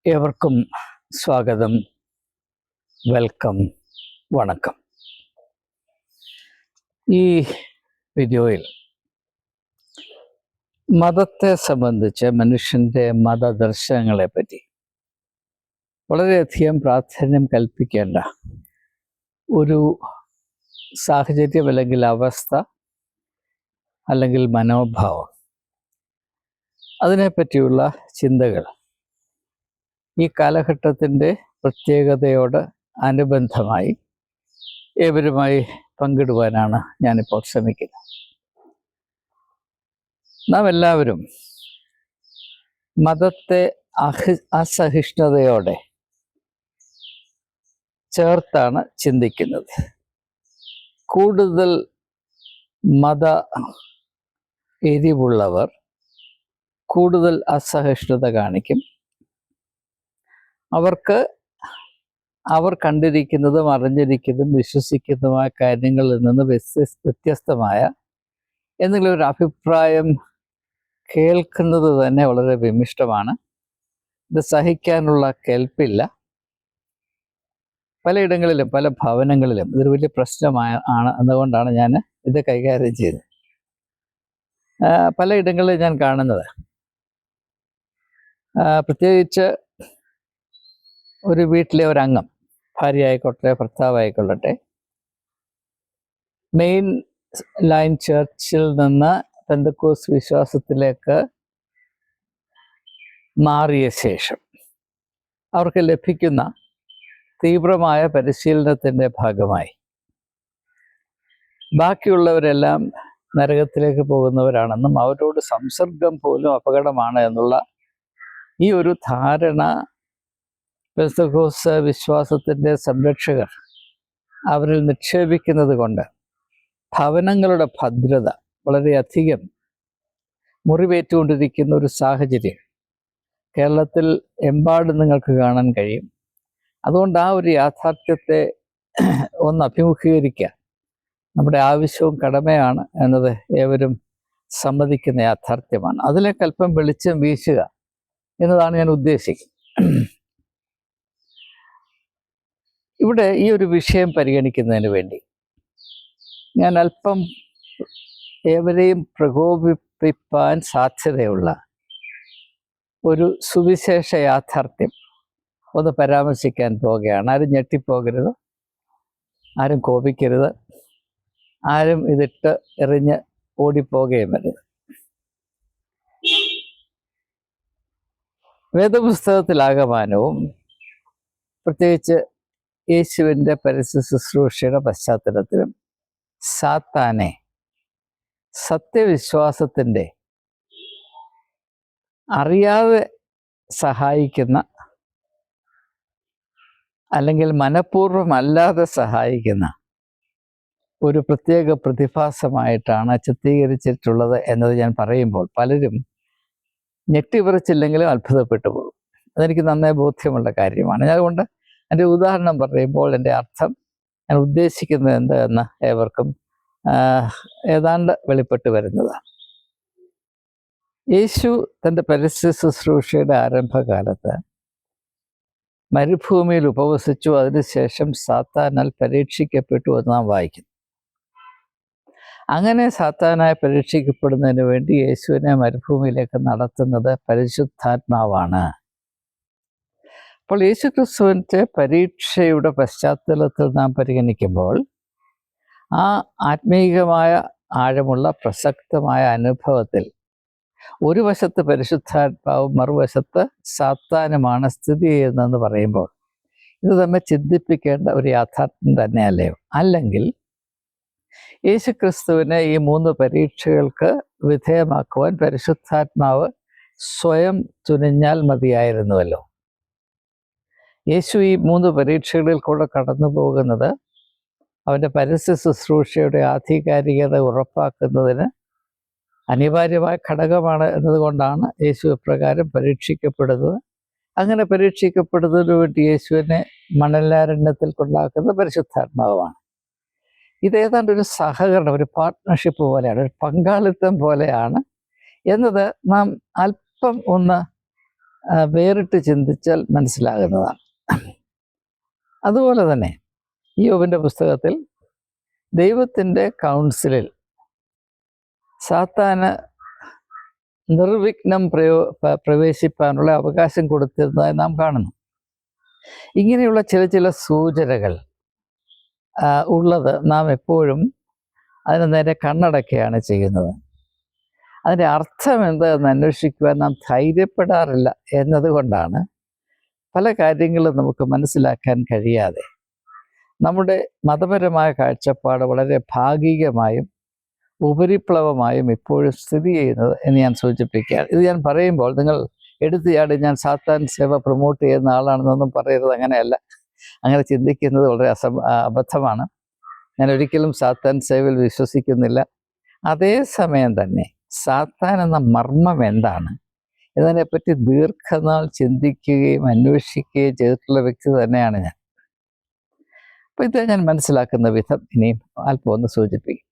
ഏവർക്കും സ്വാഗതം, വെൽക്കം, വണക്കം. ഈ വീഡിയോയിൽ മതത്തെ സംബന്ധിച്ച് മനുഷ്യൻ്റെ മതദർശനങ്ങളെ പറ്റി വളരെയധികം പ്രാധാന്യം കൽപ്പിക്കേണ്ട ഒരു സാഹചര്യം അല്ലെങ്കിൽ അവസ്ഥ അല്ലെങ്കിൽ മനോഭാവം, അതിനെപ്പറ്റിയുള്ള ചിന്തകൾ ഈ കാലഘട്ടത്തിൻ്റെ പ്രത്യേകതയോട് അനുബന്ധമായി ഏവരുമായി പങ്കിടുവാനാണ് ഞാനിപ്പോൾ ശ്രമിക്കുന്നത്. നാം എല്ലാവരും മതത്തെ അസഹിഷ്ണുതയോടെ ചേർത്താണ് ചിന്തിക്കുന്നത്. കൂടുതൽ മത എരിവുള്ളവർ കൂടുതൽ അസഹിഷ്ണുത കാണിക്കും. അവർ കണ്ടിരിക്കുന്നതും അറിഞ്ഞിരിക്കുന്നതും വിശ്വസിക്കുന്നതുമായ കാര്യങ്ങളിൽ നിന്ന് വ്യത്യസ്തമായ എന്തെങ്കിലും ഒരു അഭിപ്രായം കേൾക്കുന്നത് തന്നെ വളരെ വിമിഷ്ടമാണ്. ഇത് സഹിക്കാനുള്ള കെൽപ്പില്ല. പലയിടങ്ങളിലും പല ഭവനങ്ങളിലും ഇതൊരു വലിയ പ്രശ്നമാണ്. അതുകൊണ്ടാണ് ഞാൻ ഇത് കൈകാര്യം ചെയ്തത്. പലയിടങ്ങളിലും ഞാൻ കാണുന്നത്, പ്രത്യേകിച്ച് ഒരു വീട്ടിലെ ഒരംഗം, ഭാര്യ ആയിക്കോട്ടെ ഭർത്താവായിക്കൊള്ളട്ടെ, മെയിൻ ലൈൻ ചർച്ചിൽ നിന്ന് പെന്തക്കോസ്ത് വിശ്വാസത്തിലേക്ക് മാറിയ ശേഷം അവർക്ക് ലഭിക്കുന്ന തീവ്രമായ പരിശീലനത്തിൻ്റെ ഭാഗമായി ബാക്കിയുള്ളവരെല്ലാം നരകത്തിലേക്ക് പോകുന്നവരാണെന്നും അവരോട് സംസർഗം പോലും അപകടമാണ് എന്നുള്ള ഈ ഒരു ധാരണ പെന്തക്കോസ്ത് വിശ്വാസത്തിൻ്റെ സംരക്ഷകർ അവരിൽ നിക്ഷേപിക്കുന്നത് കൊണ്ട് ഭവനങ്ങളുടെ ഭദ്രത വളരെയധികം മുറിവേറ്റുകൊണ്ടിരിക്കുന്ന ഒരു സാഹചര്യം കേരളത്തിൽ എമ്പാടും നിങ്ങൾക്ക് കാണാൻ കഴിയും. അതുകൊണ്ട് ആ ഒരു യാഥാർത്ഥ്യത്തെ ഒന്ന് അഭിമുഖീകരിക്കുക നമ്മുടെ ആവശ്യവും കടമയാണ് എന്നത് ഏവരും സമ്മതിക്കുന്ന യാഥാർത്ഥ്യമാണ്. അതിലേക്ക് അല്പം വെളിച്ചം വീശുക എന്നതാണ് ഞാൻ ഉദ്ദേശിക്കുന്നത്. ഇവിടെ ഈ ഒരു വിഷയം പരിഗണിക്കുന്നതിന് വേണ്ടി ഞാൻ അല്പം ഏവരെയും പ്രകോപിപ്പിക്കാൻ സാധ്യതയുള്ള ഒരു സുവിശേഷ യാഥാർത്ഥ്യം ഒന്ന് പരാമർശിക്കാൻ പോവുകയാണ്. ആരും ഞെട്ടിപ്പോകരുത്, ആരും കോപിക്കരുത്, ആരും ഇതിട്ട് എറിഞ്ഞ് ഓടിപ്പോകുകയും വരുത്. വേദപുസ്തകത്തിലാകമാനവും പ്രത്യേകിച്ച് യേശുവിൻ്റെ പരസ്യ ശുശ്രൂഷയുടെ പശ്ചാത്തലത്തിലും സാത്താനെ സത്യവിശ്വാസത്തിൻ്റെ അറിയാതെ സഹായിക്കുന്ന അല്ലെങ്കിൽ മനഃപൂർവ്വമല്ലാതെ സഹായിക്കുന്ന ഒരു പ്രത്യേക പ്രതിഭാസമായിട്ടാണ് ചിത്രീകരിച്ചിട്ടുള്ളത് എന്നത് ഞാൻ പറയുമ്പോൾ പലരും ഞെട്ടിവിറച്ചില്ലെങ്കിലും അത്ഭുതപ്പെട്ടു പോകും. അതെനിക്ക് നന്നായി ബോധ്യമുള്ള കാര്യമാണ്. അതുകൊണ്ട് എൻ്റെ ഉദാഹരണം പറയുമ്പോൾ എൻ്റെ അർത്ഥം, ഞാൻ ഉദ്ദേശിക്കുന്നത് എന്ത് എന്ന് ഏവർക്കും ഏതാണ്ട് വെളിപ്പെട്ട് വരുന്നതാണ്. യേശു തൻ്റെ പരസ്യ ശുശ്രൂഷയുടെ ആരംഭകാലത്ത് മരുഭൂമിയിൽ ഉപവസിച്ചു. അതിനുശേഷം സാത്താനാൽ പരീക്ഷിക്കപ്പെട്ടു എന്ന് നാം വായിക്കുന്നു. അങ്ങനെ സാത്താനായി പരീക്ഷിക്കപ്പെടുന്നതിന് വേണ്ടി യേശുവിനെ മരുഭൂമിയിലേക്ക് നടത്തുന്നത് പരിശുദ്ധാത്മാവാണ്. അപ്പോൾ യേശു ക്രിസ്തുവിൻ്റെ പരീക്ഷയുടെ പശ്ചാത്തലത്തിൽ നാം പരിഗണിക്കുമ്പോൾ ആ ആത്മീയമായ ആഴമുള്ള പ്രസക്തമായ അനുഭവത്തിൽ ഒരു വശത്ത് പരിശുദ്ധാത്മാവും മറുവശത്ത് സാത്താനുമാണ് സ്ഥിതി ചെയ്യുന്നതെന്ന് പറയുമ്പോൾ ഇത് നമ്മെ ചിന്തിപ്പിക്കേണ്ട ഒരു യാഥാർത്ഥ്യം തന്നെയല്ലയോ? അല്ലെങ്കിൽ യേശു ക്രിസ്തുവിനെ ഈ 3 പരീക്ഷകൾക്ക് വിധേയമാക്കുവാൻ പരിശുദ്ധാത്മാവ് സ്വയം തുനിഞ്ഞാൽ മതിയായിരുന്നുവല്ലോ. യേശു ഈ 3 പരീക്ഷകളിൽ കൂടെ കടന്നു പോകുന്നത് അവൻ്റെ പരസ്യ ശുശ്രൂഷയുടെ ആധികാരികത ഉറപ്പാക്കുന്നതിന് അനിവാര്യമായ ഘടകമാണ് എന്നതുകൊണ്ടാണ് യേശു ഇപ്രകാരം പരീക്ഷിക്കപ്പെടുന്നത്. അങ്ങനെ പരീക്ഷിക്കപ്പെടുന്നതിന് വേണ്ടി യേശുവിനെ മണലാരണ്യത്തിൽ കൊണ്ടാക്കുന്ന പരിശുദ്ധാത്മാവാണ്. ഇതേതാണ്ട് ഒരു സഹകരണം, ഒരു പാർട്ട്ണർഷിപ്പ് പോലെയാണ്, ഒരു പങ്കാളിത്തം പോലെയാണ് എന്നത് നാം അല്പം ഒന്ന് വേറിട്ട് ചിന്തിച്ചാൽ മനസ്സിലാകുന്നതാണ്. അതുപോലെ തന്നെ യോബിൻ്റെ പുസ്തകത്തിൽ ദൈവത്തിൻ്റെ കൗൺസിലിൽ സാത്താന് നിർവിഘ്നം പ്രവേശിപ്പാനുള്ള അവകാശം കൊടുത്തിരുന്നതായി നാം കാണുന്നു. ഇങ്ങനെയുള്ള ചില ചില സൂചനകൾ ഉള്ളത് നാം എപ്പോഴും അതിന് നേരെ കണ്ണടക്കുകയാണ് ചെയ്യുന്നത്. അതിൻ്റെ അർത്ഥം എന്താണെന്ന് അന്വേഷിക്കുവാൻ നാം ധൈര്യപ്പെടാറില്ല എന്നതുകൊണ്ടാണ് പല കാര്യങ്ങളും നമുക്ക് മനസ്സിലാക്കാൻ കഴിയാതെ നമ്മുടെ മതപരമായ കാഴ്ചപ്പാട് വളരെ ഭാഗികമായും ഉപരിപ്ലവമായും ഇപ്പോഴും സ്ഥിതി ചെയ്യുന്നത് എന്ന് ഞാൻ സൂചിപ്പിക്കുകയാണ്. ഇത് ഞാൻ പറയുമ്പോൾ നിങ്ങൾ എടുത്തിയാടി ഞാൻ സാത്താൻ സേവ പ്രൊമോട്ട് ചെയ്യുന്ന ആളാണെന്നൊന്നും പറയരുത്. അങ്ങനെയല്ല. അങ്ങനെ ചിന്തിക്കുന്നത് വളരെ അബദ്ധമാണ്. ഞാൻ ഒരിക്കലും സാത്താൻ സേവയിൽ വിശ്വസിക്കുന്നില്ല. അതേസമയം തന്നെ സാത്താൻ എന്ന മർമ്മം എന്താണ് എന്നതിനെപ്പറ്റി ദീർഘനാൾ ചിന്തിക്കുകയും അന്വേഷിക്കുകയും ചെയ്തിട്ടുള്ള വ്യക്തി തന്നെയാണ് ഞാൻ. അപ്പോൾ ഇത് ഞാൻ മനസ്സിലാക്കുന്ന വിധം ഇനിയും അല്പം ഒന്ന് സൂചിപ്പിക്കും.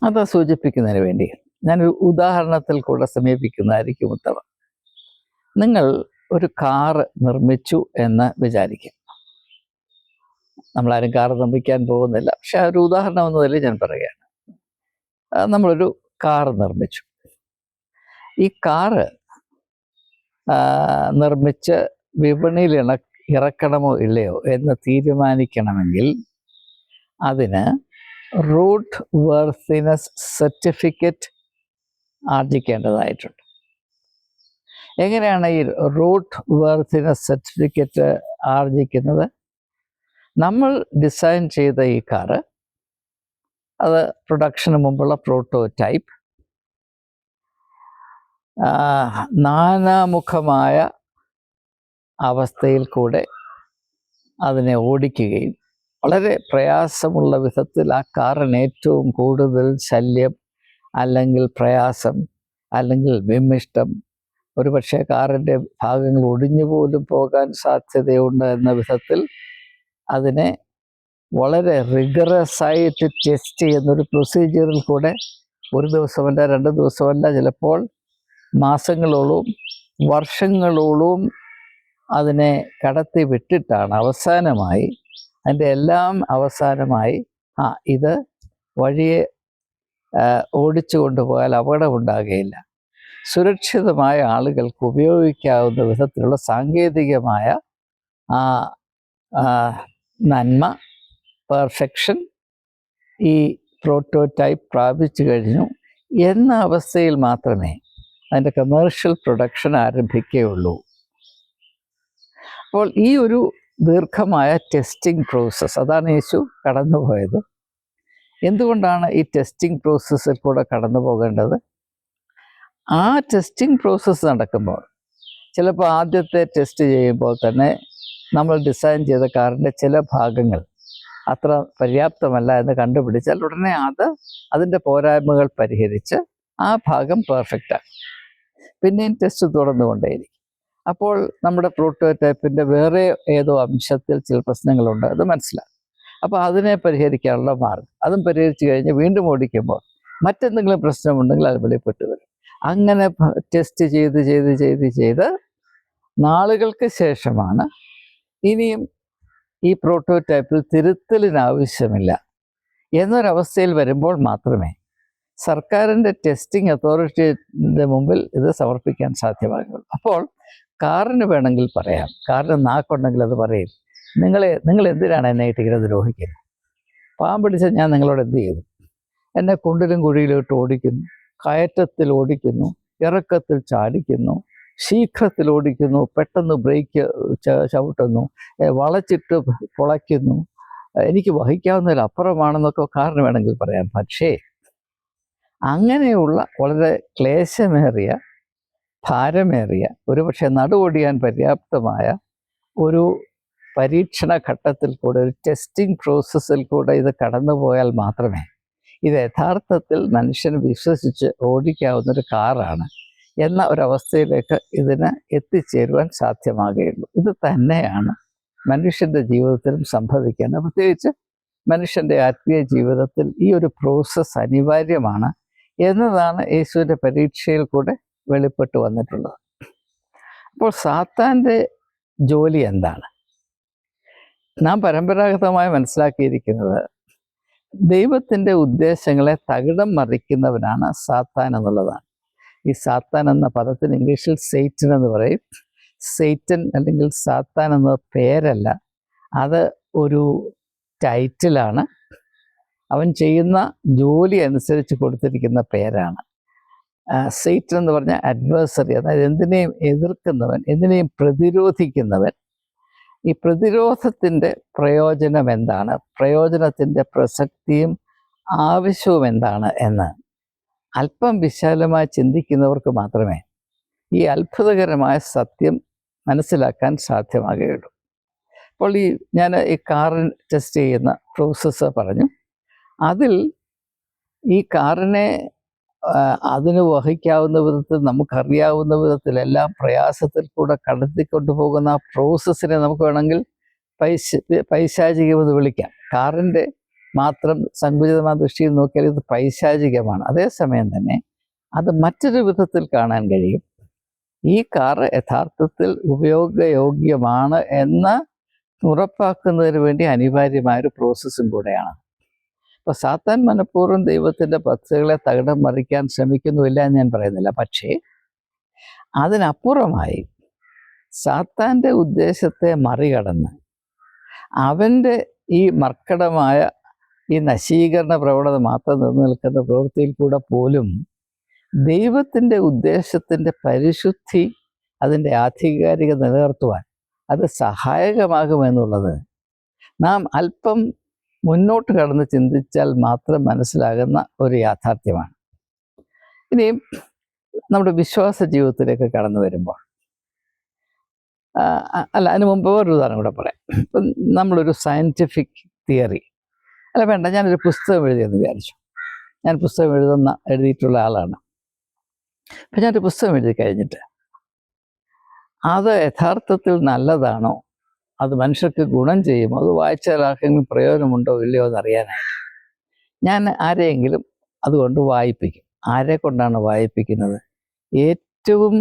അത് സൂചിപ്പിക്കുന്നതിന് വേണ്ടി ഞാനൊരു ഉദാഹരണത്തിൽ കൂടെ സമീപിക്കുന്നതായിരിക്കും ഉത്തമം. നിങ്ങൾ ഒരു കാറ് നിർമ്മിച്ചു എന്ന് വിചാരിക്കും. നമ്മളാരും കാറ് നിർമ്മിക്കാൻ പോകുന്നില്ല, പക്ഷെ ആ ഒരു ഉദാഹരണം എന്നതിൽ ഞാൻ പറയുകയാണ്. നമ്മളൊരു കാറ് നിർമ്മിച്ചു. ഈ കാറ് നിർമ്മിച്ച് വിപണിയിൽ ഇറക്കണമോ ഇല്ലയോ എന്ന് തീരുമാനിക്കണമെങ്കിൽ അതിന് റൂട്ട് വർത്തിനെസ് സർട്ടിഫിക്കറ്റ് ആർജിക്കേണ്ടതായിട്ടുണ്ട്. എങ്ങനെയാണ് ഈ റൂട്ട് വർത്തിനെസ് സർട്ടിഫിക്കറ്റ് ആർജിക്കുന്നത്? നമ്മൾ ഡിസൈൻ ചെയ്ത ഈ കാറ്, അത് പ്രൊഡക്ഷന് മുമ്പുള്ള പ്രോട്ടോടൈപ്പ്, നാനാമുഖമായ അവസ്ഥയിൽ കൂടെ അതിനെ ഓടിക്കുകയും വളരെ പ്രയാസമുള്ള വിധത്തിൽ ആ കാറിന് ഏറ്റവും കൂടുതൽ ശല്യം അല്ലെങ്കിൽ പ്രയാസം അല്ലെങ്കിൽ വിമിഷ്ടം, ഒരുപക്ഷെ കാറിൻ്റെ ഭാഗങ്ങൾ ഒടിഞ്ഞു പോലും പോകാൻ സാധ്യതയുണ്ട് എന്ന വിധത്തിൽ അതിനെ വളരെ റിഗറസായിട്ട് ടെസ്റ്റ് ചെയ്യുന്നൊരു പ്രൊസീജിയറിൽ കൂടെ ഒരു ദിവസമല്ല 2 ദിവസമല്ല ചിലപ്പോൾ മാസങ്ങളോളം വർഷങ്ങളോളം അതിനെ കടത്തി വിട്ടിട്ടാണ് അവസാനമായി അതിൻ്റെ എല്ലാം അവസാനമായി ഇത് വഴിയെ ഓടിച്ചു കൊണ്ടുപോയാൽ അപകടമുണ്ടാകുകയില്ല, സുരക്ഷിതമായ ആളുകൾക്ക് ഉപയോഗിക്കാവുന്ന വിധത്തിലുള്ള സാങ്കേതികമായ നന്മ, പെർഫെക്ഷൻ ഈ പ്രോട്ടോടൈപ്പ് പ്രാപിച്ചു കഴിഞ്ഞു എന്ന അവസ്ഥയിൽ മാത്രമേ അതിൻ്റെ കമേഴ്ഷ്യൽ പ്രൊഡക്ഷൻ ആരംഭിക്കുകയുള്ളൂ. അപ്പോൾ ഈ ഒരു ദീർഘമായ ടെസ്റ്റിംഗ് പ്രോസസ്സ്, അതാണ് യേശു കടന്നുപോയത്. എന്തുകൊണ്ടാണ് ഈ ടെസ്റ്റിംഗ് പ്രോസസ്സിൽ കൂടെ കടന്നു പോകേണ്ടത്? ആ ടെസ്റ്റിംഗ് പ്രോസസ്സ് നടക്കുമ്പോൾ ചിലപ്പോൾ ആദ്യത്തെ ടെസ്റ്റ് ചെയ്യുമ്പോൾ തന്നെ നമ്മൾ ഡിസൈൻ ചെയ്ത കാറിൻ്റെ ചില ഭാഗങ്ങൾ അത്ര പര്യാപ്തമല്ല എന്ന് കണ്ടുപിടിച്ചാൽ ഉടനെ അതിൻ്റെ പോരായ്മകൾ പരിഹരിച്ച് ആ ഭാഗം പെർഫെക്റ്റാണ്. പിന്നെയും ടെസ്റ്റ് തുടർന്നുകൊണ്ടേയിരിക്കും. അപ്പോൾ നമ്മുടെ പ്രോട്ടോടൈപ്പിൻ്റെ വേറെ ഏതോ അംശത്തിൽ ചില പ്രശ്നങ്ങളുണ്ട്, അത് മനസ്സിലാക്കും. അപ്പോൾ അതിനെ പരിഹരിക്കാനുള്ള മാർഗം, അതും പരിഹരിച്ച് കഴിഞ്ഞ് വീണ്ടും ഓടിക്കുമ്പോൾ മറ്റെന്തെങ്കിലും പ്രശ്നമുണ്ടെങ്കിൽ അത് വെളിപ്പെട്ട് വരും. അങ്ങനെ ടെസ്റ്റ് ചെയ്ത് നാളുകൾക്ക് ശേഷമാണ് ഇനിയും ഈ പ്രോട്ടോടൈപ്പിൽ തിരുത്തലിനാവശ്യമില്ല എന്നൊരവസ്ഥയിൽ വരുമ്പോൾ മാത്രമേ സർക്കാരിൻ്റെ ടെസ്റ്റിംഗ് അതോറിറ്റിയുടെ മുമ്പിൽ ഇത് സമർപ്പിക്കാൻ സാധ്യമാകുള്ളൂ. അപ്പോൾ കാറിന് വേണമെങ്കിൽ പറയാം, കാറിന് നാക്കുണ്ടെങ്കിൽ അത് പറയും, നിങ്ങൾ എന്തിനാണ് എന്നെ ഇങ്ങനെ ദ്രോഹിക്കുന്നത്? പാമ്പിടിച്ച ഞാൻ നിങ്ങളോട് എന്ത് ചെയ്തു? എന്നെ കുണ്ടിലും കുഴിയിലോട്ട് ഓടിക്കുന്നു, കയറ്റത്തിൽ ഓടിക്കുന്നു, ഇറക്കത്തിൽ ചാടിക്കുന്നു, ശീഘ്രത്തിൽ ഓടിക്കുന്നു, പെട്ടെന്ന് ബ്രേക്ക് ചവിട്ടുന്നു, വളച്ചിട്ട് പൊളയ്ക്കുന്നു, എനിക്ക് വഹിക്കാവുന്നതിലപ്പുറമാണെന്നൊക്കെ കാറിന് വേണമെങ്കിൽ പറയാം. പക്ഷേ അങ്ങനെയുള്ള വളരെ ക്ലേശമേറിയ, ഭാരമേറിയ, ഒരുപക്ഷെ നടുവൊടിയാൻ പര്യാപ്തമായ ഒരു പരീക്ഷണ ഘട്ടത്തിൽ കൂടെ, ഒരു ടെസ്റ്റിംഗ് പ്രോസസ്സിൽ കൂടെ ഇത് കടന്നുപോയാൽ മാത്രമേ ഇത് യഥാർത്ഥത്തിൽ മനുഷ്യന് വിശ്വസിച്ച് ഓടിക്കാവുന്നൊരു കാറാണ് എന്ന ഒരവസ്ഥയിലേക്ക് ഇതിന് എത്തിച്ചേരുവാൻ സാധ്യമാകുകയുള്ളൂ. ഇത് തന്നെയാണ് മനുഷ്യൻ്റെ ജീവിതത്തിലും സംഭവിക്കേണ്ടത്. പ്രത്യേകിച്ച് മനുഷ്യൻ്റെ ആത്മീയ ജീവിതത്തിൽ ഈ ഒരു പ്രോസസ്സ് അനിവാര്യമാണ് എന്നതാണ് യേശുവിൻ്റെ പരീക്ഷയിൽ കൂടെ വെളിപ്പെട്ട് വന്നിട്ടുള്ളത്. അപ്പോൾ സാത്താൻ്റെ ജോലി എന്താണ്? നാം പരമ്പരാഗതമായി മനസ്സിലാക്കിയിരിക്കുന്നത് ദൈവത്തിൻ്റെ ഉദ്ദേശങ്ങളെ തകിടം മറിക്കുന്നവനാണ് സാത്താൻ എന്നുള്ളതാണ്. ഈ സാത്താൻ എന്ന പദത്തിന് ഇംഗ്ലീഷിൽ സെയ്റ്റൻ എന്ന് പറയും. സെയ്റ്റൻ അല്ലെങ്കിൽ സാത്താൻ എന്ന പേരല്ല, അത് ഒരു ടൈറ്റിലാണ്. അവൻ ചെയ്യുന്ന ജോലി അനുസരിച്ച് കൊടുത്തിരിക്കുന്ന പേരാണ്. സെയ്റ്റൻ എന്ന് പറഞ്ഞാൽ അഡ്വേഴ്സറി, അതായത് എന്തിനേയും എതിർക്കുന്നവൻ, എന്തിനേയും പ്രതിരോധിക്കുന്നവൻ. ഈ പ്രതിരോധത്തിൻ്റെ പ്രയോജനം എന്താണ്, പ്രയോജനത്തിൻ്റെ പ്രസക്തിയും ആവശ്യവും എന്താണ് എന്ന് അല്പം വിശാലമായി ചിന്തിക്കുന്നവർക്ക് മാത്രമേ ഈ അത്ഭുതകരമായ സത്യം മനസ്സിലാക്കാൻ സാധ്യമാകുകയുള്ളൂ. അപ്പോൾ ഞാൻ ഈ കാറിന് ടെസ്റ്റ് ചെയ്യുന്ന പ്രോസസ്സ് പറഞ്ഞു. അതിൽ ഈ കാറിനെ അതിന് വഹിക്കാവുന്ന വിധത്തിൽ, നമുക്കറിയാവുന്ന വിധത്തിലെല്ലാം പ്രയാസത്തിൽ കൂടെ കടത്തിക്കൊണ്ടു പോകുന്ന ആ പ്രോസസ്സിനെ നമുക്ക് വേണമെങ്കിൽ പൈശാചികമെന്ന് വിളിക്കാം. കാറിൻ്റെ മാത്രം സങ്കുചിതമായ ദൃഷ്ടിയിൽ നോക്കിയാൽ ഇത് പൈശാചികമാണ്. അതേസമയം തന്നെ അത് മറ്റൊരു വിധത്തിൽ കാണാൻ കഴിയും. ഈ കാറ് യഥാർത്ഥത്തിൽ ഉപയോഗയോഗ്യമാണ് എന്ന് ഉറപ്പാക്കുന്നതിന് വേണ്ടി അനിവാര്യമായൊരു പ്രോസസ്സും കൂടെയാണ്. അപ്പോൾ സാത്താൻ മനഃപൂർവ്വം ദൈവത്തിൻ്റെ പദ്ധതികളെ തകിടം മറിക്കാൻ ശ്രമിക്കുന്നുമില്ല എന്ന് ഞാൻ പറയുന്നില്ല. പക്ഷേ അതിനപ്പുറമായി സാത്താൻ്റെ ഉദ്ദേശത്തെ മറികടന്ന് അവൻ്റെ ഈ മർക്കടമായ ഈ നശീകരണ പ്രവണത മാത്രം നിലനിൽക്കുന്ന പ്രവൃത്തിയിൽ കൂടെ പോലും ദൈവത്തിൻ്റെ ഉദ്ദേശത്തിൻ്റെ പരിശുദ്ധി, അതിൻ്റെ ആധികാരികത നിലനിർത്തുവാൻ അത് സഹായകമാകുമെന്നുള്ളത് നാം അല്പം മുന്നോട്ട് കടന്ന് ചിന്തിച്ചാൽ മാത്രം മനസ്സിലാകുന്ന ഒരു യാഥാർത്ഥ്യമാണ്. ഇനിയും നമ്മുടെ വിശ്വാസ ജീവിതത്തിലേക്ക് കടന്നു വരുമ്പോൾ, അതിന് മുമ്പ് വേറൊരു ഉദാഹരണം കൂടെ പറയാം. ഇപ്പം നമ്മളൊരു സയൻറ്റിഫിക് തിയറി, വേണ്ട, ഞാനൊരു പുസ്തകം എഴുതിയെന്ന് വിചാരിച്ചു. ഞാൻ പുസ്തകം എഴുതിയിട്ടുള്ള ആളാണ്. അപ്പം ഞാനൊരു പുസ്തകം എഴുതി കഴിഞ്ഞിട്ട് അത് യഥാർത്ഥത്തിൽ നല്ലതാണോ, അത് മനുഷ്യർക്ക് ഗുണം ചെയ്യുമോ, അത് വായിച്ചാൽ ആർക്കെങ്കിലും പ്രയോജനമുണ്ടോ ഇല്ലയോ എന്നറിയാനായിട്ട് ഞാൻ ആരെയെങ്കിലും അതുകൊണ്ട് വായിപ്പിക്കും. ആരെ കൊണ്ടാണ് വായിപ്പിക്കുന്നത്? ഏറ്റവും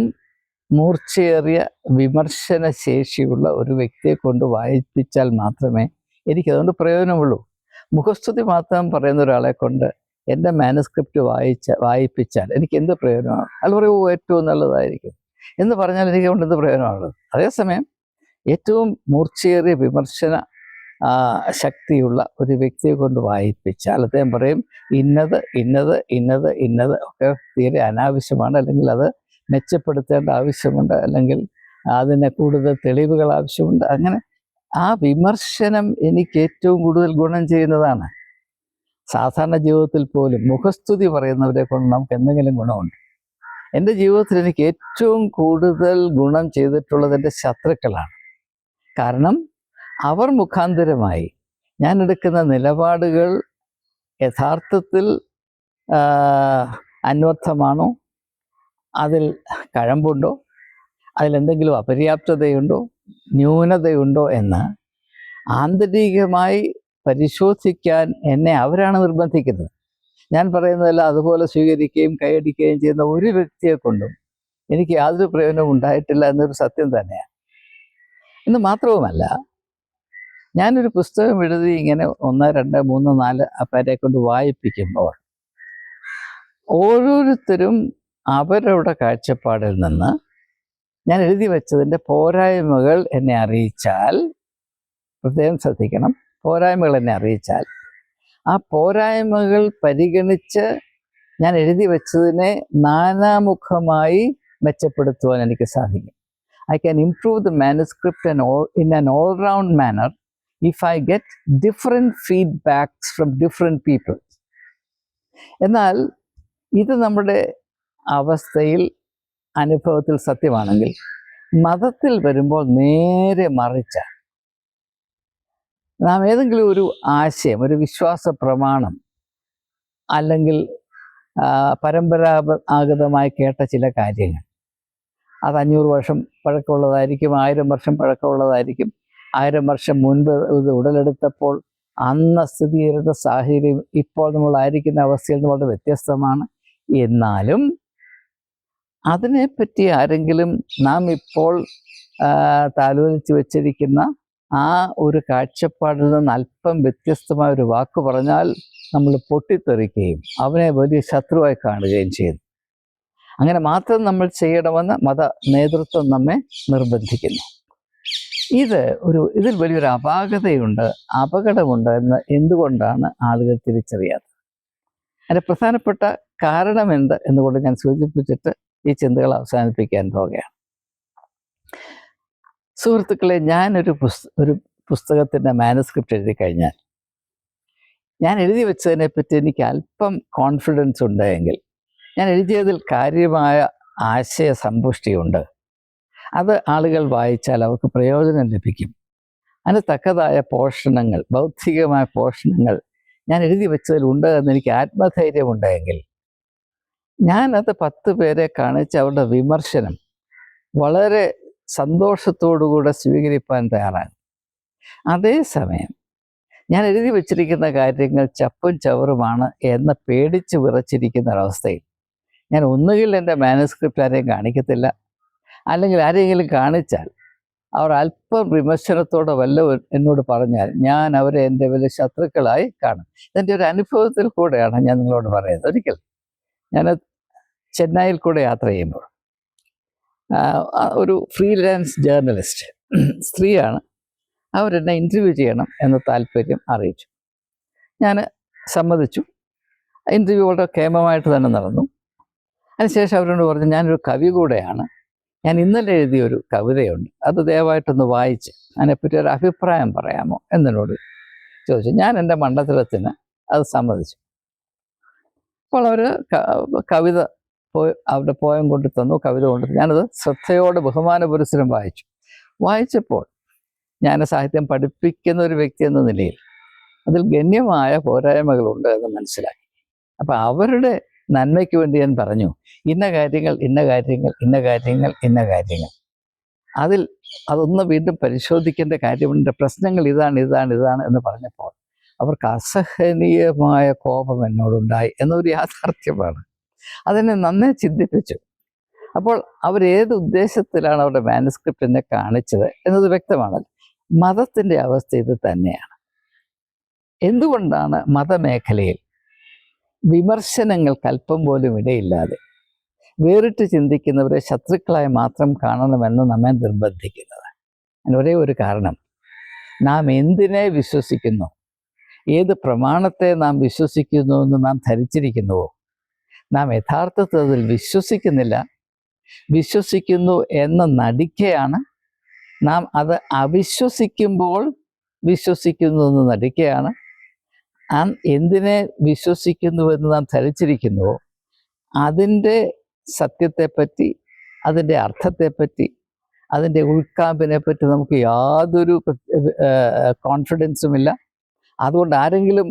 മൂർച്ചയേറിയ വിമർശന ശേഷിയുള്ള ഒരു വ്യക്തിയെ കൊണ്ട് വായിപ്പിച്ചാൽ മാത്രമേ എനിക്കതുകൊണ്ട് പ്രയോജനമുള്ളൂ. മുഖസ്തുതി മാത്രം പറയുന്ന ഒരാളെ കൊണ്ട് എൻ്റെ മാനുസ്ക്രിപ്റ്റ് വായിപ്പിച്ചാൽ എനിക്ക് എന്ത് പ്രയോജനമാണ്? അത് പറയും, ഏറ്റവും നല്ലതായിരിക്കും എന്ന് പറഞ്ഞാൽ എനിക്ക് കൊണ്ട് എന്ത് പ്രയോജനമാണുള്ളത്? അതേസമയം ഏറ്റവും മൂർച്ചയേറിയ വിമർശന ശക്തിയുള്ള ഒരു വ്യക്തിയെ കൊണ്ട് വായിപ്പിച്ചാൽ അദ്ദേഹം പറയും, ഇന്നത് ഇന്നത് ഇന്നത് ഇന്നത് ഒക്കെ തീരെ അനാവശ്യമാണ്, അല്ലെങ്കിൽ അത് മെച്ചപ്പെടുത്തേണ്ട ആവശ്യമുണ്ട്, അല്ലെങ്കിൽ അതിന് കൂടുതൽ തെളിവുകൾ ആവശ്യമുണ്ട്. അങ്ങനെ ആ വിമർശനം എനിക്ക് ഏറ്റവും കൂടുതൽ ഗുണം ചെയ്യുന്നതാണ്. സാധാരണ ജീവിതത്തിൽ പോലും മുഖസ്തുതി പറയുന്നവരെ കൊണ്ട് നമുക്ക് എന്തെങ്കിലും ഗുണമുണ്ട്? എൻ്റെ ജീവിതത്തിൽ എനിക്ക് ഏറ്റവും കൂടുതൽ ഗുണം ചെയ്തിട്ടുള്ളത് എൻ്റെ ശത്രുക്കളാണ്. കാരണം അവർ മുഖാന്തരമായി ഞാൻ എടുക്കുന്ന നിലപാടുകൾ യഥാർത്ഥത്തിൽ അന്വർത്ഥമാണോ, അതിൽ കഴമ്പുണ്ടോ, അതിലെന്തെങ്കിലും അപര്യാപ്തതയുണ്ടോ, ന്യൂനതയുണ്ടോ എന്ന് ആന്തരികമായി പരിശോധിക്കാൻ എന്നെ അവരാണ് നിർബന്ധിക്കുന്നത്. ഞാൻ പറയുന്നതെല്ലാം അതുപോലെ സ്വീകരിക്കുകയും കൈയടിക്കുകയും ചെയ്യുന്ന ഒരു വ്യക്തിയെ കൊണ്ടും എനിക്ക് യാതൊരു പ്രയോജനവും ഉണ്ടായിട്ടില്ല എന്നൊരു സത്യം തന്നെയാണ്. എന്ന് മാത്രവുമല്ല, ഞാനൊരു പുസ്തകം എഴുതി ഇങ്ങനെ 1, 2, 3, 4 പേരെ കൊണ്ട് വായിപ്പിക്കുമ്പോൾ ഓരോരുത്തരും അവരവരുടെ കാഴ്ചപ്പാടിൽ നിന്ന് ഞാൻ എഴുതി വെച്ചതിൻ്റെ പോരായ്മകൾ എന്നെ അറിയിച്ചാൽ, പ്രത്യേകം ശ്രദ്ധിക്കണം, പോരായ്മകൾ എന്നെ അറിയിച്ചാൽ ആ പോരായ്മകൾ പരിഗണിച്ച് ഞാൻ എഴുതി വെച്ചതിനെ നാനാമുഖമായി മെച്ചപ്പെടുത്തുവാൻ എനിക്ക് സാധിക്കും. I can improve the manuscript in an all-round manner if I get different feedbacks from different people. എന്നാൽ ഇത് നമ്മുടെ അവസ്ഥയിൽ, അനുഭവത്തിൽ സത്യമാണെങ്കിൽ, മതത്തിൽ വരുമ്പോൾ നേരെ മറിച്ച, നാം ഏതെങ്കിലും ഒരു ആശയം, ഒരു വിശ്വാസ പ്രമാണം, അല്ലെങ്കിൽ പരമ്പരാഗതമായി കേട്ട ചില കാര്യങ്ങൾ, അത് 500 വർഷം പഴക്കമുള്ളതായിരിക്കും, 1000 വർഷം പഴക്കമുള്ളതായിരിക്കും. 1000 വർഷം മുൻപ് ഇത് ഉടലെടുത്തപ്പോൾ അന്ന് സ്ഥിതിചെയ്ത സാഹചര്യം ഇപ്പോൾ നമ്മളായിരിക്കുന്ന അവസ്ഥയിൽ നിന്ന് വളരെ വ്യത്യസ്തമാണ്. എന്നാലും അതിനെപ്പറ്റി ആരെങ്കിലും നാം ഇപ്പോൾ താലോലിച്ച് വെച്ചിരിക്കുന്ന ആ ഒരു കാഴ്ചപ്പാടിൽ നിന്ന് അല്പം വ്യത്യസ്തമായ ഒരു വാക്ക് പറഞ്ഞാൽ നമ്മൾ പൊട്ടിത്തെറിക്കുകയും അവനെ വലിയ ശത്രുവായി കാണുകയും ചെയ്യുന്നു. അങ്ങനെ മാത്രം നമ്മൾ ചെയ്യണമെന്ന് മത നേതൃത്വം നമ്മെ നിർബന്ധിക്കുന്നു. ഇതിൽ വലിയൊരു അപാകതയുണ്ട്, അപകടമുണ്ട് എന്ന് എന്തുകൊണ്ടാണ് ആളുകൾ തിരിച്ചറിയാത്തത്? അതിൻ്റെ പ്രധാനപ്പെട്ട കാരണം എന്ത് എന്നുകൊണ്ട് ഞാൻ സൂചിപ്പിച്ചിട്ട് ഈ ചിന്തകൾ അവസാനിപ്പിക്കാൻ പോകുകയാണ്. സുഹൃത്തുക്കളെ, ഞാനൊരു പുസ്തകത്തിൻ്റെ മാനുസ്ക്രിപ്റ്റ് എഴുതി കഴിഞ്ഞാൽ ഞാൻ എഴുതി വെച്ചതിനെപ്പറ്റി എനിക്ക് അല്പം കോൺഫിഡൻസ് ഉണ്ടെങ്കിൽ, ഞാൻ എഴുതിയതിൽ കാര്യമായ ആശയ സമ്പുഷ്ടിയുണ്ട്, അത് ആളുകൾ വായിച്ചാൽ അവർക്ക് പ്രയോജനം ലഭിക്കും, അതിന് തക്കതായ പോഷണങ്ങൾ, ബൗദ്ധികമായ പോഷണങ്ങൾ ഞാൻ എഴുതി വെച്ചതിലുണ്ട് എന്ന് എനിക്ക് ആത്മധൈര്യമുണ്ടെങ്കിൽ, ഞാനത് 10 പേരെ കാണിച്ച് അവരുടെ വിമർശനം വളരെ സന്തോഷത്തോടുകൂടെ സ്വീകരിപ്പാൻ തയ്യാറാണ്. അതേസമയം ഞാൻ എഴുതി വച്ചിരിക്കുന്ന കാര്യങ്ങൾ ചപ്പും ചവറുമാണ് എന്ന് പേടിച്ച് വിറച്ചിരിക്കുന്ന ഒരവസ്ഥയിൽ ഞാൻ ഒന്നുകിൽ എൻ്റെ മാനുസ്ക്രിപ്റ്റ് ആരെയും കാണിക്കത്തില്ല, അല്ലെങ്കിൽ ആരെങ്കിലും കാണിച്ചാൽ അവർ അല്പം വിമർശനത്തോടെ എന്നോട് പറഞ്ഞാൽ ഞാൻ അവരെ എൻ്റെ വലിയ ശത്രുക്കളായി കാണും. ഇതെൻ്റെ ഒരു അനുഭവത്തിൽ കൂടെയാണ് ഞാൻ നിങ്ങളോട് പറയുന്നത്. ഒരിക്കൽ ഞാൻ ചെന്നൈയിൽ കൂടെ യാത്ര ചെയ്യുമ്പോൾ ഒരു ഫ്രീലാൻസ് ജേർണലിസ്റ്റ് സ്ത്രീയാണ്, അവരെന്നെ ഇൻ്റർവ്യൂ ചെയ്യണം എന്ന താല്പര്യം അറിയിച്ചു. ഞാൻ സമ്മതിച്ചു. ഇൻ്റർവ്യൂ വളരെ ക്ഷേമമായിട്ട് തന്നെ നടന്നു. അതിനുശേഷം അവരോട് പറഞ്ഞു, ഞാനൊരു കവി കൂടെയാണ്, ഞാൻ ഇന്നലെ എഴുതിയൊരു കവിതയുണ്ട്, അത് ദയവായിട്ടൊന്ന് വായിച്ച് അതിനെപ്പറ്റി ഒരു അഭിപ്രായം പറയാമോ എന്നോട് ചോദിച്ചു. ഞാൻ എൻ്റെ മണ്ഡലത്തിന് അത് സമ്മതിച്ചു. അപ്പോൾ അവർ കവിത അവരുടെ പോയം കൊണ്ട് തന്നു, കവിത കൊണ്ട് തന്നു. ഞാനത് ശ്രദ്ധയോടെ ബഹുമാനപുരസ്സരം വായിച്ചപ്പോൾ ഞാൻ സാഹിത്യം പഠിപ്പിക്കുന്ന ഒരു വ്യക്തി എന്ന നിലയിൽ അതിൽ ഗണ്യമായ പോരായ്മകളുണ്ട് എന്ന് മനസ്സിലാക്കി. അപ്പം അവരുടെ നന്മയ്ക്ക് വേണ്ടി ഞാൻ പറഞ്ഞു, ഇന്ന കാര്യങ്ങൾ ഇന്ന കാര്യങ്ങൾ ഇന്ന കാര്യങ്ങൾ ഇന്ന കാര്യങ്ങൾ, അതൊന്ന് വീണ്ടും പരിശോധിക്കേണ്ട കാര്യമുണ്ട്, പ്രശ്നങ്ങൾ ഇതാണ് ഇതാണ് ഇതാണ് എന്ന് പറഞ്ഞപ്പോൾ അവർക്ക് അസഹനീയമായ കോപം എന്നോടുണ്ടായി എന്നൊരു യാഥാർത്ഥ്യമാണ്. അതെന്നെ നന്നേ ചിന്തിപ്പിച്ചു. അപ്പോൾ അവരേത് ഉദ്ദേശത്തിലാണ് അവരുടെ മാനുസ്ക്രിപ്റ്റ് എന്നെ കാണിച്ചത് എന്നത് വ്യക്തമാണല്ലോ. മതത്തിൻ്റെ അവസ്ഥ ഇത് തന്നെയാണ്. എന്തുകൊണ്ടാണ് മതമേഖലയിൽ വിമർശനങ്ങൾക്ക് അല്പം പോലും ഇടയില്ലാതെ വേറിട്ട് ചിന്തിക്കുന്നവരെ ശത്രുക്കളായി മാത്രം കാണണമെന്ന് നമ്മെ നിർബന്ധിക്കുന്നത്? അതിന് ഒരേ ഒരു കാരണം, നാം എന്തിനെ വിശ്വസിക്കുന്നു, ഏത് പ്രമാണത്തെ നാം വിശ്വസിക്കുന്നു എന്ന് നാം ധരിച്ചിരിക്കുന്നുവോ, നാം യഥാർത്ഥത്തിൽ അതിൽ വിശ്വസിക്കുന്നില്ല, വിശ്വസിക്കുന്നു എന്ന നടിക്കയാണ്. നാം അത് അവിശ്വസിക്കുമ്പോൾ വിശ്വസിക്കുന്നു എന്ന് നടിക്കയാണ്. നാം എന്തിനെ വിശ്വസിക്കുന്നുവെന്ന് നാം ധരിച്ചിരിക്കുന്നുവോ അതിൻ്റെ സത്യത്തെപ്പറ്റി, അതിൻ്റെ അർത്ഥത്തെപ്പറ്റി, അതിൻ്റെ ഉൾക്കാമ്പിനെ പറ്റി നമുക്ക് യാതൊരു കോൺഫിഡൻസുമില്ല. അതുകൊണ്ട് ആരെങ്കിലും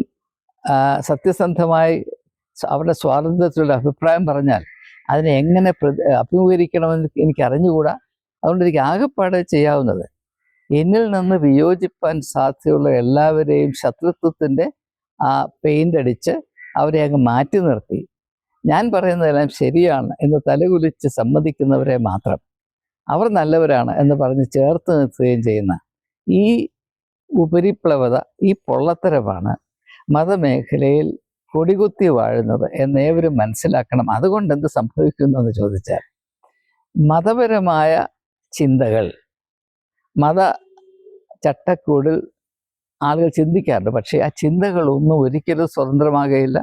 സത്യസന്ധമായി അവരുടെ സ്വാതന്ത്ര്യത്തിലുള്ള അഭിപ്രായം പറഞ്ഞാൽ അതിനെ എങ്ങനെ അഭിമുഖീകരിക്കണമെന്ന് എനിക്ക് അറിഞ്ഞുകൂടാ. അതുകൊണ്ട് എനിക്ക് ആകെപ്പാടെ ചെയ്യാവുന്നത് എന്നിൽ നിന്ന് വിയോജിപ്പാൻ സാധ്യതയുള്ള എല്ലാവരെയും ശത്രുത്വത്തിൻ്റെ പെയിൻ്റ് അടിച്ച് അവരെ അങ്ങ് മാറ്റി നിർത്തി ഞാൻ പറയുന്നതെല്ലാം ശരിയാണ് എന്ന് തലകുലിച്ച് സമ്മതിക്കുന്നവരെ മാത്രം അവർ നല്ലവരാണ് എന്ന് പറഞ്ഞ് ചേർത്ത് നിർത്തുകയും ചെയ്യുന്ന ഈ ഉപരിപ്ലവത, ഈ പൊള്ളത്തരമാണ് മതമേഖലയിൽ കൊടികുത്തി വാഴുന്നത് എന്നേവരും മനസ്സിലാക്കണം. അതുകൊണ്ട് എന്ത് സംഭവിക്കുന്നു എന്ന് ചോദിച്ചാൽ, മതപരമായ ചിന്തകൾ മത ചട്ടക്കൂടിൽ ആളുകൾ ചിന്തിക്കാറുണ്ട്. പക്ഷേ ആ ചിന്തകളൊന്നും ഒരിക്കലും സ്വതന്ത്രമാകുകയില്ല,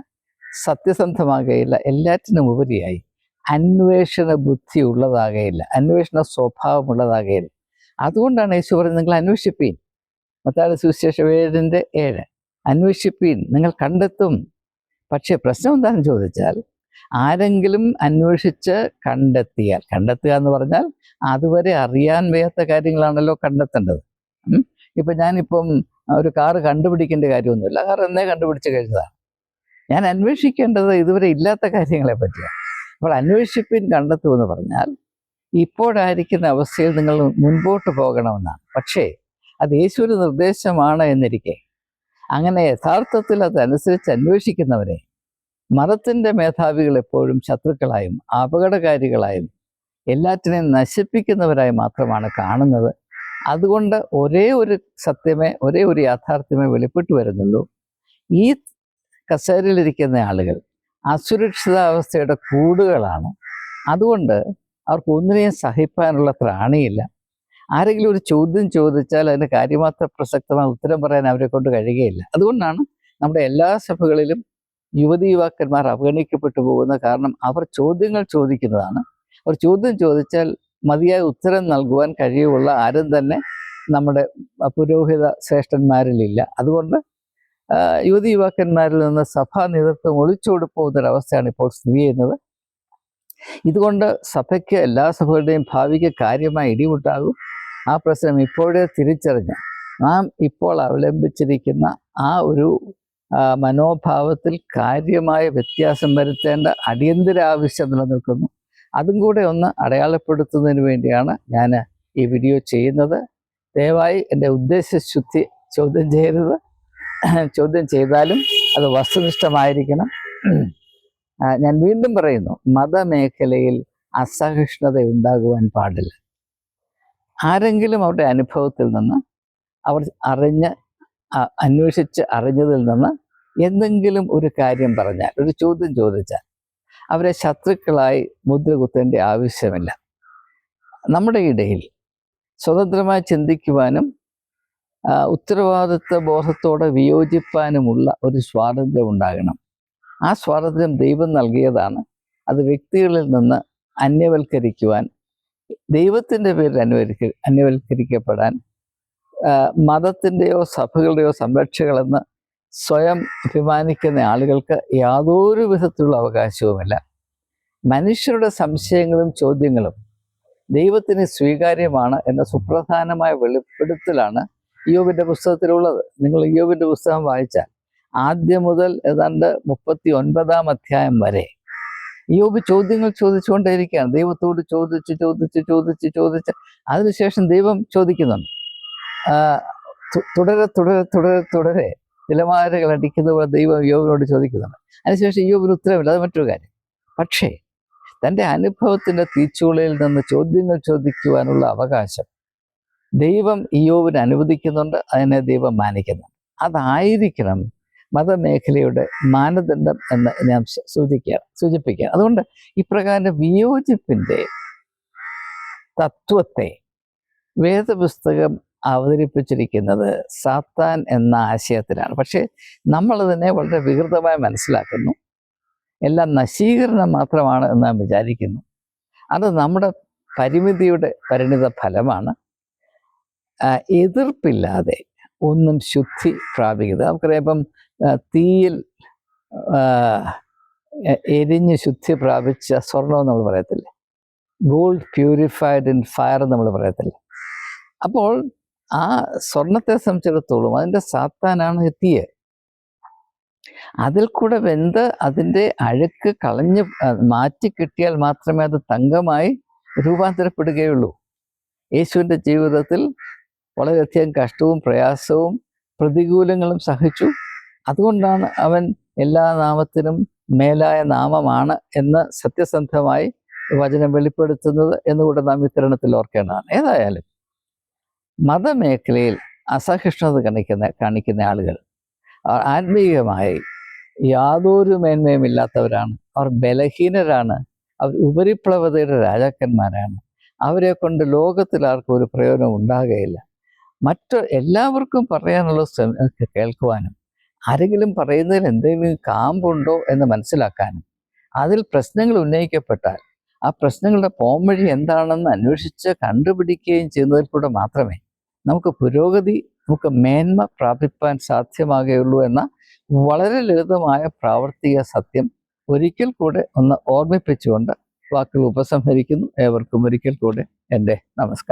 സത്യസന്ധമാകുകയില്ല. എല്ലാറ്റിനും ഉപരിയായി അന്വേഷണ ബുദ്ധി ഉള്ളതാകുകയില്ല, അന്വേഷണ സ്വഭാവമുള്ളതാകുകയില്ല. അതുകൊണ്ടാണ് യേശു പറഞ്ഞത്, നിങ്ങൾ അന്വേഷിപ്പീൻ. മത്തായിയുടെ സുവിശേഷം 7:7 അന്വേഷിപ്പീൻ, നിങ്ങൾ കണ്ടെത്തും. പക്ഷേ പ്രശ്നം എന്താണെന്ന് ചോദിച്ചാൽ, ആരെങ്കിലും അന്വേഷിച്ച് കണ്ടെത്തിയാൽ, കണ്ടെത്തുക എന്ന് പറഞ്ഞാൽ അതുവരെ അറിയാൻ വയ്യാത്ത കാര്യങ്ങളാണല്ലോ കണ്ടെത്തേണ്ടത്. ഇപ്പം ഞാനിപ്പം ഒരു കാറ് കണ്ടുപിടിക്കേണ്ട കാര്യമൊന്നുമില്ല, കാർ എന്നേ കണ്ടുപിടിച്ച് കഴിഞ്ഞതാണ്. ഞാൻ അന്വേഷിക്കേണ്ടത് ഇതുവരെ ഇല്ലാത്ത കാര്യങ്ങളെ പറ്റിയാണ്. അപ്പോൾ അന്വേഷിപ്പിൻ കണ്ടെത്തുമെന്ന് പറഞ്ഞാൽ ഇപ്പോഴായിരിക്കുന്ന അവസ്ഥയിൽ നിങ്ങൾ മുൻപോട്ട് പോകണമെന്നാണ്. പക്ഷേ അത് യേശുവിൻ്റെ നിർദ്ദേശമാണ് എന്നിരിക്കെ, അങ്ങനെ യഥാർത്ഥത്തിൽ അതനുസരിച്ച് അന്വേഷിക്കുന്നവരെ മതത്തിൻ്റെ മേധാവികൾ എപ്പോഴും ശത്രുക്കളായും അപകടകാരികളായും എല്ലാറ്റിനെയും നശിപ്പിക്കുന്നവരായി മാത്രമാണ് കാണുന്നത്. അതുകൊണ്ട് ഒരേ ഒരു സത്യമേ, ഒരേ ഒരു യാഥാർത്ഥ്യമേ വെളിപ്പെട്ടു വരുന്നുള്ളൂ. ഈ കസേരയിലിരിക്കുന്ന ആളുകൾ അസുരക്ഷിതാവസ്ഥയുടെ കൂടുകളാണ്. അതുകൊണ്ട് അവർക്ക് ഒന്നിനെയും സഹിപ്പാനുള്ള ത്രാണിയില്ല. ആരെങ്കിലും ഒരു ചോദ്യം ചോദിച്ചാൽ അതിന് കാര്യമാത്ര പ്രസക്തമായ ഉത്തരം പറയാൻ അവരെ കൊണ്ട് കഴിയുകയില്ല. അതുകൊണ്ടാണ് നമ്മുടെ എല്ലാ സഭകളിലും യുവതീ-യുവാക്കന്മാർ അവഗണിക്കപ്പെട്ടു പോകുന്ന കാരണം അവർ ചോദ്യങ്ങൾ ചോദിക്കുന്നതാണ്. അവർ ചോദ്യം ചോദിച്ചാൽ മതിയായ ഉത്തരം നൽകുവാൻ കഴിവുള്ള ആരും തന്നെ നമ്മുടെ പുരോഹിത ശ്രേഷ്ഠന്മാരിലില്ല. അതുകൊണ്ട് യുവതീ-യുവാക്കന്മാരിൽ നിന്ന് സഭാ നേതൃത്വം ഒളിച്ചോടി പോകുന്നൊരവസ്ഥയാണ് ഇപ്പോൾ സ്ഥിതി ചെയ്യുന്നത്. ഇതുകൊണ്ട് സഭയ്ക്ക്, എല്ലാ സഭകളുടെയും ഭാവിക്ക് കാര്യമായ ഇടിമുട്ടാകും. ആ പ്രശ്നം ഇപ്പോഴേ തിരിച്ചറിഞ്ഞ് നാം ഇപ്പോൾ അവലംബിച്ചിരിക്കുന്ന ആ ഒരു മനോഭാവത്തിൽ കാര്യമായ വ്യത്യാസം വരുത്തേണ്ട അടിയന്തര ആവശ്യം നിലനിൽക്കുന്നു. അതും കൂടെ ഒന്ന് അടയാളപ്പെടുത്തുന്നതിന് വേണ്ടിയാണ് ഞാൻ ഈ വീഡിയോ ചെയ്യുന്നത്. ദയവായി എൻ്റെ ഉദ്ദേശശുദ്ധി ചോദ്യം ചെയ്യരുത്. ചോദ്യം ചെയ്താലും അത് വസ്തുനിഷ്ഠമായിരിക്കണം. ഞാൻ വീണ്ടും പറയുന്നു, മതമേഖലയിൽ അസഹിഷ്ണുത ഉണ്ടാകുവാൻ പാടില്ല. ആരെങ്കിലും അവരുടെ അനുഭവത്തിൽ നിന്ന്, അവർ അന്വേഷിച്ച് അറിഞ്ഞതിൽ നിന്ന് എന്തെങ്കിലും ഒരു കാര്യം പറഞ്ഞാൽ, ഒരു ചോദ്യം ചോദിച്ചാൽ അവരെ ശത്രുക്കളായി മുദ്ര കുത്തേണ്ട ആവശ്യമില്ല. നമ്മുടെ ഇടയിൽ സ്വതന്ത്രമായി ചിന്തിക്കുവാനും ഉത്തരവാദിത്വ ബോധത്തോടെ വിയോജിപ്പാനുമുള്ള ഒരു സ്വാതന്ത്ര്യം ഉണ്ടാകണം. ആ സ്വാതന്ത്ര്യം ദൈവം നൽകിയതാണ്. അത് വ്യക്തികളിൽ നിന്ന് അന്യവൽക്കരിക്കുവാൻ, ദൈവത്തിൻ്റെ പേരിൽ അന്യവൽക്കരിക്കപ്പെടാൻ, മതത്തിൻ്റെയോ സഭകളുടെയോ സംരക്ഷകളെന്ന് സ്വയം അഭിമാനിക്കുന്ന ആളുകൾക്ക് യാതൊരു വിധത്തിലുള്ള അവകാശവുമില്ല. മനുഷ്യരുടെ സംശയങ്ങളും ചോദ്യങ്ങളും ദൈവത്തിന് സ്വീകാര്യമാണ് എന്ന സുപ്രധാനമായ വെളിപ്പെടുത്തലാണ് ഇയ്യോബിൻ്റെ പുസ്തകത്തിലുള്ളത്. നിങ്ങൾ ഇയ്യോബിൻ്റെ പുസ്തകം വായിച്ചാൽ ആദ്യം മുതൽ ഏതാണ്ട് 39-ാം അധ്യായം വരെ ഇയ്യോബ് ചോദ്യങ്ങൾ ചോദിച്ചുകൊണ്ടേയിരിക്കുകയാണ്. ദൈവത്തോട് ചോദിച്ച് അതിനുശേഷം ദൈവം ചോദിക്കുന്നുണ്ട്. തുടരെ തിലമാരകൾ അടിക്കുന്ന പോലെ ദൈവം ഇയ്യോബിനോട് ചോദിക്കുന്നുണ്ട്. അതിനുശേഷം ഇയ്യോബിന് ഉത്തരവില്ല. അത് മറ്റൊരു കാര്യം. പക്ഷേ തൻ്റെ അനുഭവത്തിൻ്റെ തീച്ചൂളയിൽ നിന്ന് ചോദ്യങ്ങൾ ചോദിക്കുവാനുള്ള അവകാശം ദൈവം ഇയ്യോബിന് അനുവദിക്കുന്നുണ്ട്. അതിനെ ദൈവം മാനിക്കുന്നുണ്ട്. അതായിരിക്കണം മതമേഖലയുടെ മാനദണ്ഡം എന്ന് ഞാൻ സൂചിപ്പിക്കുകയാണ്. അതുകൊണ്ട് ഇപ്രകാരം വിയോജിപ്പിൻ്റെ തത്വത്തെ വേദപുസ്തകം അവതരിപ്പിച്ചിരിക്കുന്നത് സാത്താൻ എന്ന ആശയത്തിലാണ്. പക്ഷേ നമ്മളതിനെ വളരെ വികൃതമായി മനസ്സിലാക്കുന്നു. എല്ലാം നശീകരണം മാത്രമാണ് എന്ന് നാം വിചാരിക്കുന്നു. അത് നമ്മുടെ പരിമിതിയുടെ പരിണിത ഫലമാണ്. എതിർപ്പില്ലാതെ ഒന്നും ശുദ്ധി പ്രാപിക്കുന്നത്. നമുക്കറിയാം, ഇപ്പം തീയിൽ എരിഞ്ഞ് ശുദ്ധി പ്രാപിച്ച സ്വർണം നമ്മൾ പറയത്തില്ലേ, ഗോൾഡ് പ്യൂരിഫൈഡ് ഇൻ ഫയർ നമ്മൾ പറയത്തില്ല. അപ്പോൾ ആ സ്വർണത്തെ സംബന്ധിച്ചിടത്തോളം അതിൻ്റെ സാത്താനാണ് തീയ്. അതിൽ കൂടെ വെന്ത് അതിൻ്റെ അഴുക്ക് കളഞ്ഞ് മാറ്റി കിട്ടിയാൽ മാത്രമേ അത് തങ്കമായി രൂപാന്തരപ്പെടുകയുള്ളൂ. യേശുവിൻ്റെ ജീവിതത്തിൽ വളരെയധികം കഷ്ടവും പ്രയാസവും പ്രതികൂലങ്ങളും സഹിച്ചു. അതുകൊണ്ടാണ് അവൻ എല്ലാ നാമത്തിനും മേലായ നാമമാണ് എന്ന് സത്യസന്ധമായി വചനം വെളിപ്പെടുത്തുന്നത് എന്നുകൂടെ നാം ഇത്തരണത്തിൽ ഓർക്കേണ്ടതാണ്. ഏതായാലും മതമേഖലയിൽ അസഹിഷ്ണുത കാണിക്കുന്ന ആളുകൾ ആത്മീയമായി യാതൊരു മേന്മയുമില്ലാത്തവരാണ്. അവർ ബലഹീനരാണ്. അവർ ഉപരിപ്ലവതയുടെ രാജാക്കന്മാരാണ്. അവരെ കൊണ്ട് ലോകത്തിൽ ആർക്കും ഒരു പ്രയോജനം ഉണ്ടാകുകയില്ല. എല്ലാവർക്കും പറയാനുള്ളത് കേൾക്കുവാനും, ആരെങ്കിലും പറയുന്നതിൽ എന്തെങ്കിലും കാമ്പുണ്ടോ എന്ന് മനസ്സിലാക്കാനും, അതിൽ പ്രശ്നങ്ങൾ ഉന്നയിക്കപ്പെട്ടാൽ ആ പ്രശ്നങ്ങളുടെ പോംവഴി എന്താണെന്ന് അന്വേഷിച്ച് കണ്ടുപിടിക്കുകയും ചെയ്യുന്നതിൽ കൂടെ മാത്രമേ നമുക്ക് പുരോഗതി, നമുക്ക് മേന്മ പ്രാപിപ്പാൻ സാധ്യമാകുകയുള്ളൂ എന്ന വളരെ ലളിതമായ പ്രാവർത്തിക സത്യം ഒരിക്കൽ കൂടെ ഒന്ന് ഓർമ്മിപ്പിച്ചുകൊണ്ട് വാക്കുകൾ ഉപസംഹരിക്കുന്നു. ഏവർക്കും ഒരിക്കൽ കൂടെ എൻ്റെ നമസ്കാരം.